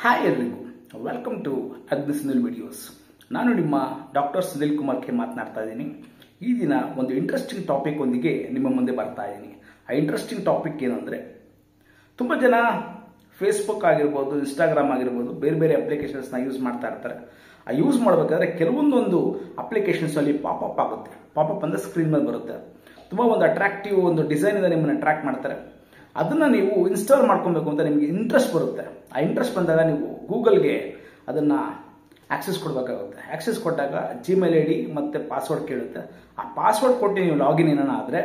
Hi ಎಲ್ರಿಗೂ welcome to ಅಗ್ನಿ Sunil videos. ನಾನು ನಿಮ್ಮ ಡಾಕ್ಟರ್ ಸುನಿಲ್ ಕುಮಾರ್ ಕೆ ಮಾತನಾಡ್ತಾ ಇದ್ದೀನಿ. ಈ ದಿನ ಒಂದು ಇಂಟ್ರೆಸ್ಟಿಂಗ್ ಟಾಪಿಕ್ ಒಂದಿಗೆ ನಿಮ್ಮ ಮುಂದೆ ಬರ್ತಾ ಇದ್ದೀನಿ. ಆ ಇಂಟ್ರೆಸ್ಟಿಂಗ್ ಟಾಪಿಕ್ ಏನಂದರೆ, ತುಂಬ ಜನ ಫೇಸ್ಬುಕ್ ಆಗಿರ್ಬೋದು, ಇನ್ಸ್ಟಾಗ್ರಾಮ್ ಆಗಿರ್ಬೋದು, ಬೇರೆ ಬೇರೆ ಅಪ್ಲಿಕೇಶನ್ಸ್ನ ಯೂಸ್ ಮಾಡ್ತಾ ಇರ್ತಾರೆ. ಆ ಯೂಸ್ ಮಾಡಬೇಕಾದ್ರೆ ಕೆಲವೊಂದೊಂದು ಅಪ್ಲಿಕೇಶನ್ಸಲ್ಲಿ ಪಾಪಪ್ ಆಗುತ್ತೆ. ಪಾಪಪ್ ಅಂದರೆ ಸ್ಕ್ರೀನ್ ಮೇಲೆ ಬರುತ್ತೆ. ತುಂಬ ಒಂದು ಅಟ್ರಾಕ್ಟಿವ್ ಒಂದು ಡಿಸೈನಿಂದ ನಿಮ್ಮನ್ನು ಅಟ್ರಾಕ್ಟ್ ಮಾಡ್ತಾರೆ. ಅದನ್ನು ನೀವು ಇನ್ಸ್ಟಾಲ್ ಮಾಡ್ಕೊಬೇಕು ಅಂತ ನಿಮಗೆ ಇಂಟ್ರೆಸ್ಟ್ ಬರುತ್ತೆ. ಆ ಇಂಟ್ರೆಸ್ಟ್ ಬಂದಾಗ ನೀವು ಗೂಗಲ್ಗೆ ಅದನ್ನು ಆಕ್ಸೆಸ್ ಕೊಡಬೇಕಾಗುತ್ತೆ. ಆಕ್ಸೆಸ್ ಕೊಟ್ಟಾಗ ಜಿಮೇಲ್ ಐ ಡಿ ಮತ್ತು ಪಾಸ್ವರ್ಡ್ ಕೇಳುತ್ತೆ. ಆ ಪಾಸ್ವರ್ಡ್ ಕೊಟ್ಟು ನೀವು ಲಾಗಿನ್ ಏನಾನ ಆದರೆ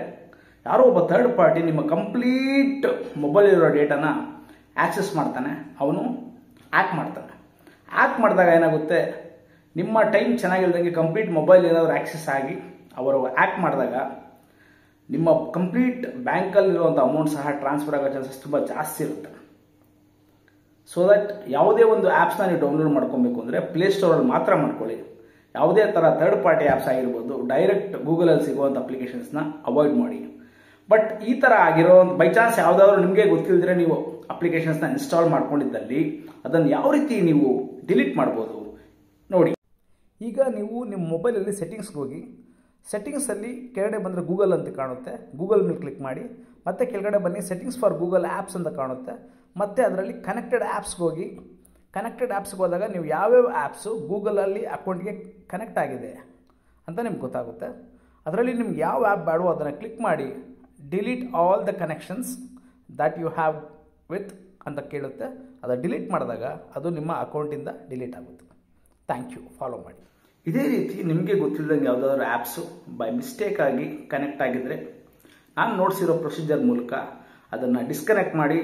ಯಾರೋ ಒಬ್ಬ ಥರ್ಡ್ ಪಾರ್ಟಿ ನಿಮ್ಮ ಕಂಪ್ಲೀಟ್ ಮೊಬೈಲಿರೋ ಡೇಟಾನ ಆಕ್ಸೆಸ್ ಮಾಡ್ತಾನೆ. ಅವನು ಹ್ಯಾಕ್ ಮಾಡ್ತಾನೆ. ಹ್ಯಾಕ್ ಮಾಡಿದಾಗ ಏನಾಗುತ್ತೆ, ನಿಮ್ಮ ಟೈಮ್ ಚೆನ್ನಾಗಿಲ್ದಂಗೆ ಕಂಪ್ಲೀಟ್ ಮೊಬೈಲ್ ಏನಾದರೂ ಆಕ್ಸೆಸ್ ಆಗಿ ಅವರು ಹ್ಯಾಕ್ ಮಾಡಿದಾಗ ನಿಮ್ಮ ಕಂಪ್ಲೀಟ್ ಬ್ಯಾಂಕಲ್ಲಿರುವಂಥ ಅಮೌಂಟ್ ಸಹ ಟ್ರಾನ್ಸ್ಫರ್ ಆಗೋ ಚಾನ್ಸಸ್ ತುಂಬ ಜಾಸ್ತಿ ಇರುತ್ತೆ. ಸೊ ದಟ್ ಯಾವುದೇ ಒಂದು ಆ್ಯಪ್ಸ್ನ ನೀವು ಡೌನ್ಲೋಡ್ ಮಾಡ್ಕೊಬೇಕು ಅಂದರೆ ಪ್ಲೇಸ್ಟೋರಲ್ಲಿ ಮಾತ್ರ ಮಾಡ್ಕೊಳ್ಳಿ. ಯಾವುದೇ ಥರ ಥರ್ಡ್ ಪಾರ್ಟಿ ಆ್ಯಪ್ಸ್ ಆಗಿರ್ಬೋದು, ಡೈರೆಕ್ಟ್ ಗೂಗಲಲ್ಲಿ ಸಿಗುವಂಥ ಅಪ್ಲಿಕೇಶನ್ಸ್ನ ಅವಾಯ್ಡ್ ಮಾಡಿ. ಬಟ್ ಈ ಥರ ಆಗಿರೋ ಬೈ ಚಾನ್ಸ್ ಯಾವುದಾದ್ರೂ ನಿಮಗೆ ಗೊತ್ತಿಲ್ಲದ್ರೆ ನೀವು ಅಪ್ಲಿಕೇಶನ್ಸ್ನ ಇನ್ಸ್ಟಾಲ್ ಮಾಡ್ಕೊಂಡಿದ್ದಲ್ಲಿ ಅದನ್ನು ಯಾವ ರೀತಿ ನೀವು ಡಿಲೀಟ್ ಮಾಡ್ಬೋದು ನೋಡಿ. ಈಗ ನೀವು ನಿಮ್ಮ ಮೊಬೈಲಲ್ಲಿ ಸೆಟ್ಟಿಂಗ್ಸ್ಗೆ ಹೋಗಿ, ಸೆಟ್ಟಿಂಗ್ಸಲ್ಲಿ ಕೆಳಗಡೆ ಬಂದರೆ ಗೂಗಲ್ ಅಂತ ಕಾಣುತ್ತೆ. ಗೂಗಲ್ ಮೇಲೆ ಕ್ಲಿಕ್ ಮಾಡಿ, ಮತ್ತೆ ಕೆಳಗಡೆ ಬನ್ನಿ, ಸೆಟ್ಟಿಂಗ್ಸ್ ಫಾರ್ ಗೂಗಲ್ ಆ್ಯಪ್ಸ್ ಅಂತ ಕಾಣುತ್ತೆ. ಮತ್ತೆ ಅದರಲ್ಲಿ ಕನೆಕ್ಟೆಡ್ ಆ್ಯಪ್ಸ್ಗೆ ಹೋಗಿ, ಕನೆಕ್ಟೆಡ್ ಆ್ಯಪ್ಸ್ಗೆ ಹೋದಾಗ ನೀವು ಯಾವ್ಯಾವ ಆ್ಯಪ್ಸು ಗೂಗಲಲ್ಲಿ ಅಕೌಂಟ್ಗೆ ಕನೆಕ್ಟ್ ಆಗಿದೆ ಅಂತ ನಿಮ್ಗೆ ಗೊತ್ತಾಗುತ್ತೆ. ಅದರಲ್ಲಿ ನಿಮ್ಗೆ ಯಾವ ಆ್ಯಪ್ ಬೇಡವೋ ಅದನ್ನು ಕ್ಲಿಕ್ ಮಾಡಿ, delete all the connections that you have with ಅಂತ ಕೇಳುತ್ತೆ. ಅದು ಡಿಲೀಟ್ ಮಾಡಿದಾಗ ಅದು ನಿಮ್ಮ ಅಕೌಂಟಿಂದ ಡಿಲೀಟ್ ಆಗುತ್ತೆ. ಥ್ಯಾಂಕ್ ಯು, ಫಾಲೋ ಮಾಡಿ. ಇದೇ ರೀತಿ ನಿಮಗೆ ಗೊತ್ತಿಲ್ಲದಂಗೆ ಯಾವುದಾದ್ರೂ ಆ್ಯಪ್ಸು ಬೈ ಮಿಸ್ಟೇಕ್ ಆಗಿ ಕನೆಕ್ಟ್ ಆಗಿದ್ದರೆ ನಾನು ನೋಡಿಸಿರೋ ಪ್ರೊಸೀಜರ್ ಮೂಲಕ ಅದನ್ನು ಡಿಸ್ಕನೆಕ್ಟ್ ಮಾಡಿ.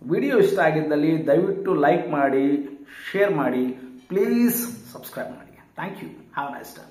ವಿಡಿಯೋ ಇಷ್ಟ ಆಗಿದ್ದಲ್ಲಿ ದಯವಿಟ್ಟು ಲೈಕ್ ಮಾಡಿ, ಶೇರ್ ಮಾಡಿ, ಪ್ಲೀಸ್ ಸಬ್ಸ್ಕ್ರೈಬ್ ಮಾಡಿ. Thank you. Have a nice day.